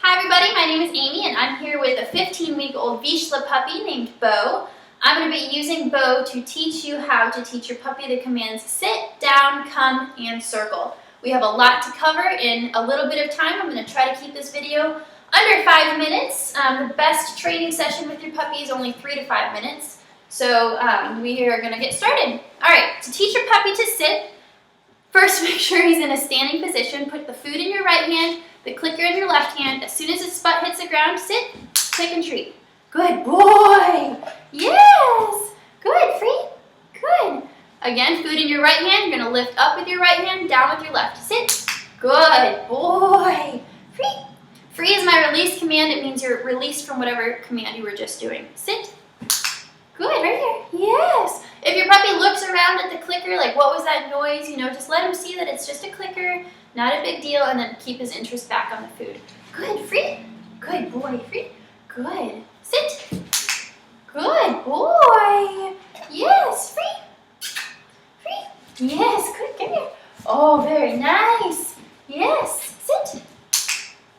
Hi everybody, my name is Amy and I'm here with a 15-week-old Vizsla puppy named Bo. I'm going to be using Bo to teach you how to teach your puppy the commands sit, down, come, and circle. We have a lot to cover in a little bit of time. I'm going to try to keep this video under 5 minutes. The best training session with your puppy is only 3 to 5 minutes. So we are going to get started. Alright, to teach your puppy to sit, first make sure he's in a standing position. Put the food in your right hand, the clicker in your left hand. As soon as his butt hits the ground, sit, click, and treat. Good boy! Yes! Good, Free. Good. Again, food in your right hand. You're going to lift up with your right hand, down with your left. Sit. Good boy. Free. Free is my release command. It means you're released from whatever command you were just doing. Sit. Good, right here. Yes. If your puppy looks around at the clicker, like what was that noise, just let him see that it's just a clicker, not a big deal, and then keep his interest back on the food. Good, Free. Good boy, Free. Good. Sit. Good boy. Yes, Free. Free. Yes, good, come here. Oh, very nice. Yes, sit.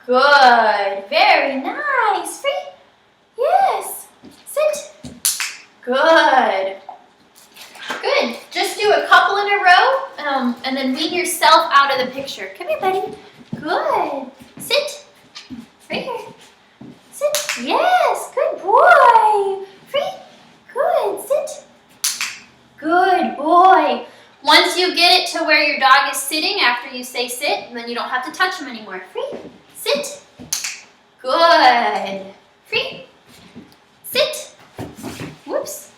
Good. Very nice. Free. Yes. Sit. Good. Good. Just do a couple in a row, and then wean yourself out of the picture. Come here, buddy. Good. Sit. Right here. Sit. Yes. Good boy. Free. Good. Sit. Good boy. Once you get it to where your dog is sitting after you say sit, then you don't have to touch him anymore. Free. Sit. Good. Free. Sit. Whoops.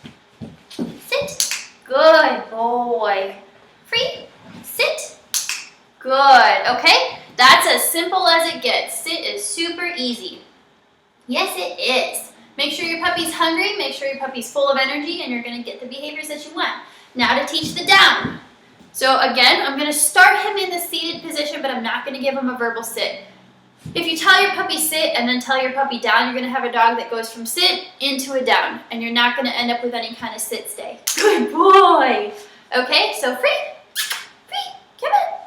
Sit. Good boy. Free. Sit. Good. Okay? That's as simple as it gets. Sit is super easy. Yes, it is. Make sure your puppy's hungry. Make sure your puppy's full of energy, and you're going to get the behaviors that you want. Now to teach the down. So again, I'm going to start him in the seated position, but I'm not going to give him a verbal sit. If you tell your puppy sit and then tell your puppy down, you're going to have a dog that goes from sit into a down, and you're not going to end up with any kind of sit stay. Good boy. Okay, so Free. Free. Come on.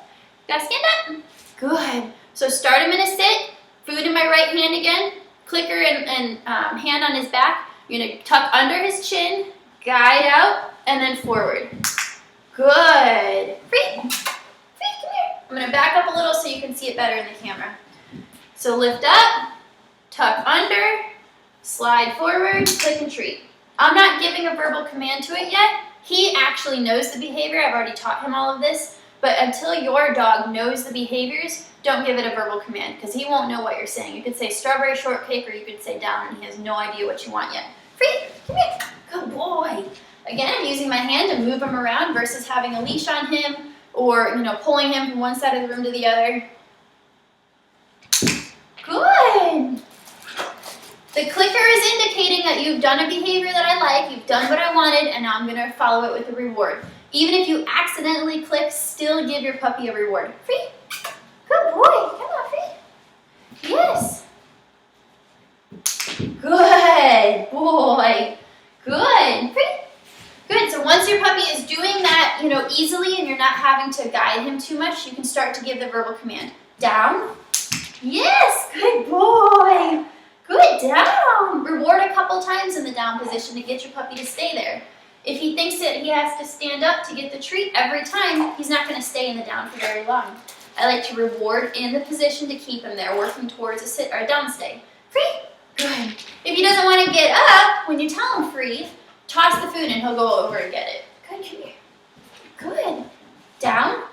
Gotta stand up. Good. So start him in a sit. Food in my right hand again. Clicker and hand on his back. You're going to tuck under his chin, guide out, and then forward. Good. Free. Free, come here. I'm going to back up a little so you can see it better in the camera. So lift up, tuck under, slide forward, click and treat. I'm not giving a verbal command to it yet. He actually knows the behavior. I've already taught him all of this. But until your dog knows the behaviors, don't give it a verbal command because he won't know what you're saying. You could say strawberry shortcake or you could say down and he has no idea what you want yet. Free, come here. Good boy. Again, I'm using my hand to move him around versus having a leash on him or pulling him from one side of the room to the other. Good. The clicker is indicating that you've done a behavior that I like, you've done what I wanted, and now I'm going to follow it with a reward. Even if you accidentally click, still give your puppy a reward. Free. Good boy. Come on, Free. Yes. Good boy. Good. Free. Good. So once your puppy is doing that, easily and you're not having to guide him too much, you can start to give the verbal command. Down. Yes, good boy. Good, down. Reward a couple times in the down position to get your puppy to stay there. If he thinks that he has to stand up to get the treat every time, he's not going to stay in the down for very long. I like to reward in the position to keep him there, working towards a sit or a down stay. Free. Good. If he doesn't want to get up, when you tell him free, toss the food and he'll go over and get it. Good, come here. Good. Down.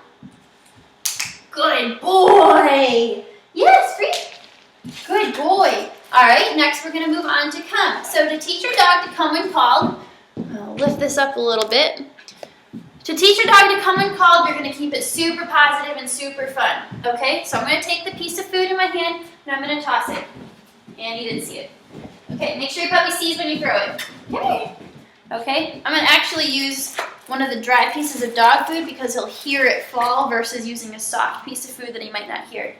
Good boy. Yes, Free. Good boy. All right, next we're going to move on to come. So to teach your dog to come when called, I'll lift this up a little bit. To teach your dog to come when called, you're going to keep it super positive and super fun. Okay, so I'm going to take the piece of food in my hand and I'm going to toss it. And you didn't see it. Okay, make sure your puppy sees when you throw it. Come here. Okay, I'm going to actually use one of the dry pieces of dog food because he'll hear it fall versus using a soft piece of food that he might not hear.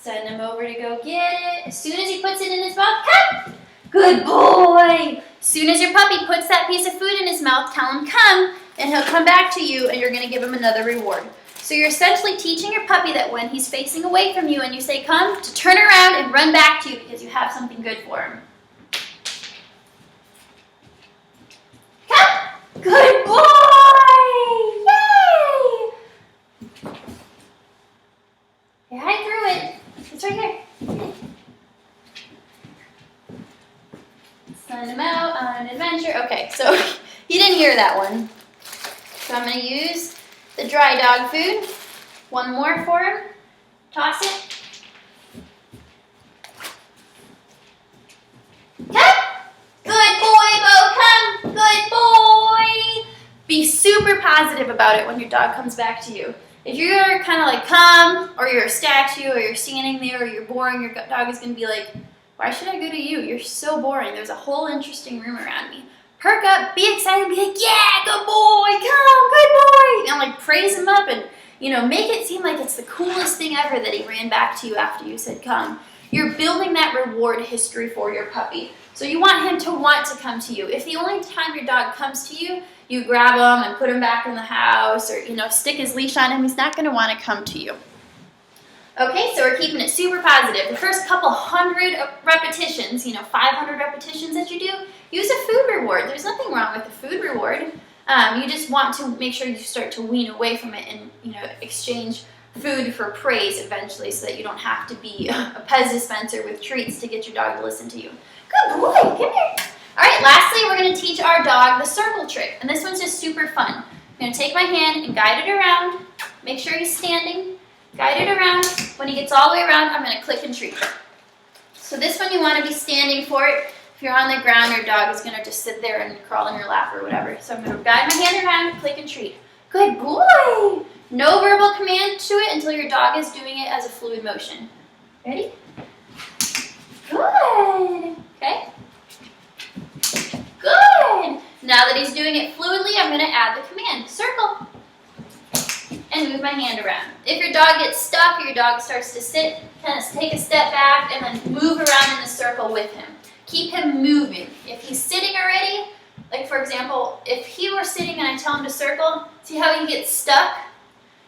Send him over to go get it. As soon as he puts it in his mouth, come! Good boy! As soon as your puppy puts that piece of food in his mouth, tell him come, and he'll come back to you, and you're going to give him another reward. So you're essentially teaching your puppy that when he's facing away from you and you say come, to turn around and run back to you because you have something good for him. Come! Good boy! Yay! Yeah, I threw it. It's right here. Send him out on an adventure. Okay, so he didn't hear that one. So I'm going to use the dry dog food. One more for him. Toss it. Come. Good boy, Bo. Come. Good boy. Be super positive about it when your dog comes back to you. If you're kind of like come, or you're a statue, or you're standing there, or you're boring, your dog is going to be like, why should I go to you? You're so boring. There's a whole interesting room around me. Perk up, be excited, be like, yeah, good boy, come, good boy. And like praise him up and, make it seem like it's the coolest thing ever that he ran back to you after you said come. You're building that reward history for your puppy. So you want him to want to come to you. If the only time your dog comes to you, you grab him and put him back in the house or, stick his leash on him, he's not going to want to come to you. Okay, so we're keeping it super positive. The first couple hundred repetitions, 500 repetitions that you do, use a food reward. There's nothing wrong with a food reward. You just want to make sure you start to wean away from it and, exchange food for praise eventually so that you don't have to be a Pez dispenser with treats to get your dog to listen to you. Good boy, come here. All right, lastly, we're going to teach our dog the circle trick. And this one's just super fun. I'm going to take my hand and guide it around. Make sure he's standing. Guide it around. When he gets all the way around, I'm going to click and treat. So this one you want to be standing for it. If you're on the ground, your dog is going to just sit there and crawl in your lap or whatever. So I'm going to guide my hand around, click and treat. Good boy! No verbal command to it until your dog is doing it as a fluid motion. Ready? Good! Okay. Good! Now that he's doing it fluidly, I'm going to add the command, circle. And move my hand around. If your dog gets stuck or your dog starts to sit, kind of take a step back and then move around in the circle with him. Keep him moving. If he's sitting already, like for example, if he were sitting and I tell him to circle, see how he gets stuck?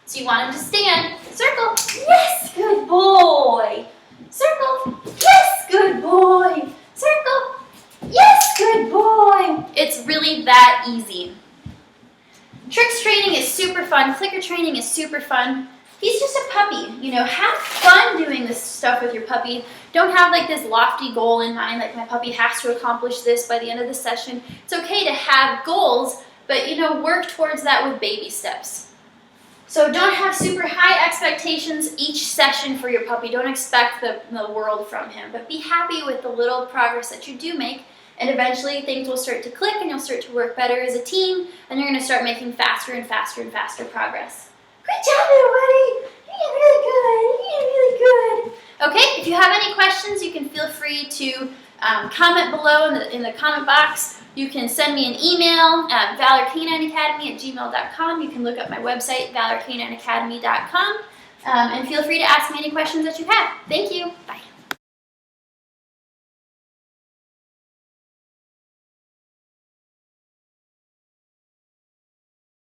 So you want him to stand, circle, yes, good boy. Circle, yes, good boy. Circle, yes, good boy. It's really that easy. Tricks training is super fun. Clicker training is super fun. He's just a puppy. Have fun doing this stuff with your puppy. Don't have like this lofty goal in mind, like my puppy has to accomplish this by the end of the session. It's okay to have goals, but work towards that with baby steps. So don't have super high expectations each session for your puppy. Don't expect the world from him, but be happy with the little progress that you do make. And eventually things will start to click and you'll start to work better as a team and you're going to start making faster and faster and faster progress. Good job, everybody! You did really good! You did really good! Okay, if you have any questions, you can feel free to comment below in the comment box. You can send me an email at valorcanineacademy@gmail.com. You can look up my website, valorcanineacademy.com, and feel free to ask me any questions that you have. Thank you. Bye.